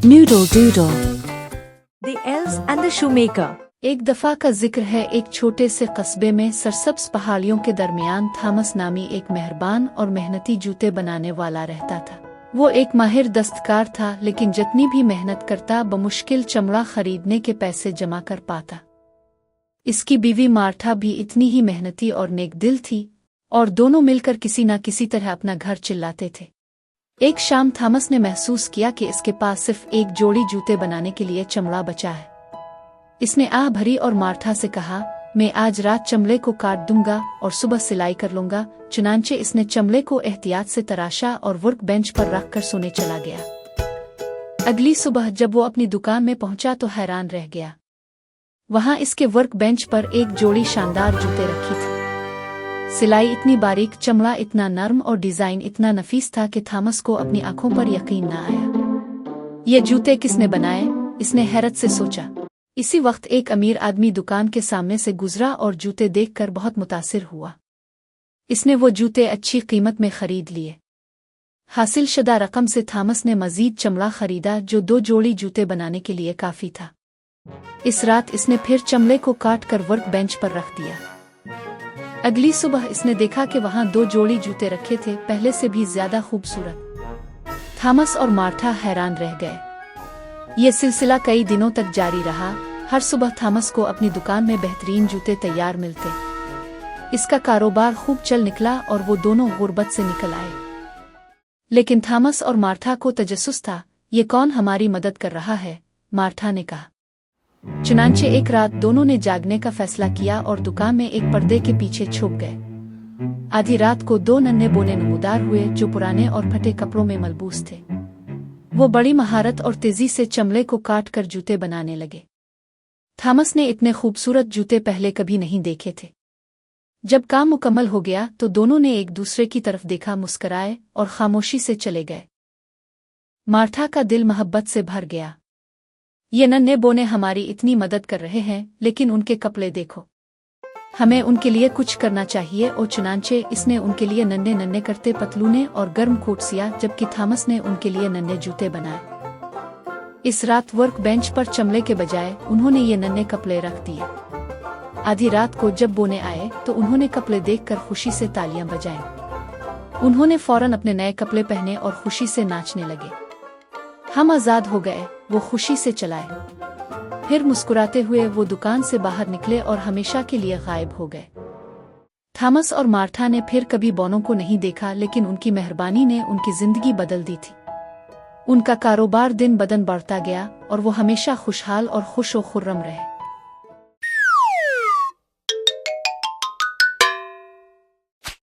Noodle Doodle. The Elves and the Shoemaker. एक दफा का जिक्र है, एक छोटे से कस्बे में सरसब्ज पहाड़ियों के दरमियान थॉमस नामी एक मेहरबान और मेहनती जूते बनाने वाला रहता था। वो एक माहिर दस्तकार था, लेकिन जितनी भी मेहनत करता बमुश्किल चमड़ा खरीदने के पैसे जमा कर पाता। इसकी बीवी मार्था भी इतनी ही मेहनती और नेक दिल थी, और दोनों मिलकर किसी न किसी तरह अपना घर चिल्लाते थे। एक शाम थॉमस ने महसूस किया कि इसके पास सिर्फ एक जोड़ी जूते बनाने के लिए चमड़ा बचा है। इसने आह भरी और मार्था से कहा, मैं आज रात चमड़े को काट दूंगा और सुबह सिलाई कर लूंगा। चुनांचे इसने चमड़े को एहतियात से तराशा और वर्क बेंच पर रखकर सोने चला गया। अगली सुबह जब वो अपनी दुकान में पहुंचा तो हैरान रह गया। वहां इसके वर्क बेंच पर एक जोड़ी शानदार जूते रखी थी। सिलाई इतनी बारीक, चमड़ा इतना नरम और डिजाइन इतना नफीस था कि थॉमस को अपनी आंखों पर यकीन न आया। ये जूते किसने बनाए? इसने हैरत से सोचा। इसी वक्त एक अमीर आदमी दुकान के सामने से गुजरा और जूते देखकर बहुत मुतासिर हुआ। इसने वो जूते अच्छी कीमत में खरीद लिए। हासिल शुदा रकम से थॉमस ने मजीद चमड़ा खरीदा, जो 2 जोड़ी जूते बनाने के लिए काफी था। इस रात इसने फिर चमड़े को काट कर वर्क बेंच पर रख दिया। अगली सुबह इसने देखा कि वहां 2 जोड़ी जूते रखे थे, पहले से भी ज्यादा खूबसूरत। थॉमस और मार्था हैरान रह गए। ये सिलसिला कई दिनों तक जारी रहा। हर सुबह थॉमस को अपनी दुकान में बेहतरीन जूते तैयार मिलते। इसका कारोबार खूब चल निकला और वो दोनों गुर्बत से निकल आए। लेकिन थॉमस और मार्था को तजस्सुस था। ये कौन हमारी मदद कर रहा है? मार्था ने कहा। चुनांचे एक रात दोनों ने जागने का फैसला किया और दुकान में एक पर्दे के पीछे छुप गए। आधी रात को 2 नन्हे बोने नमूदार हुए, जो पुराने और फटे कपड़ों में मलबूस थे। वो बड़ी महारत और तेजी से चमड़े को काट कर जूते बनाने लगे। थॉमस ने इतने खूबसूरत जूते पहले कभी नहीं देखे थे। जब काम मुकम्मल हो गया तो दोनों ने एक दूसरे की तरफ देखा, मुस्कुराए और खामोशी से चले गए। मार्था का दिल मोहब्बत से भर गया। ये नन्हे बोने हमारी इतनी मदद कर रहे हैं, लेकिन उनके कपड़े देखो। हमें उनके लिए कुछ करना चाहिए। और चुनांचे इसने उनके लिए नन्हे नन्हे करते पतलूने और गर्म कोट सिया, जबकि थॉमस ने उनके लिए नन्हे जूते बनाए। इस रात वर्क बेंच पर चमड़े के बजाय उन्होंने ये नन्हे कपड़े रख दिए। आधी रात को जब बोने आए तो उन्होंने कपड़े देखकर खुशी से तालियां बजाईं। उन्होंने फौरन अपने नए कपड़े पहने और खुशी से नाचने लगे। हम आजाद हो गए, वो खुशी से चलाए। फिर मुस्कुराते हुए वो दुकान से बाहर निकले और हमेशा के लिए गायब हो गए। थॉमस और मार्था ने फिर कभी बोनों को नहीं देखा, लेकिन उनकी मेहरबानी ने उनकी जिंदगी बदल दी थी। उनका कारोबार दिन बदन बढ़ता गया और वो हमेशा खुशहाल और खुश व खुर्रम रहे।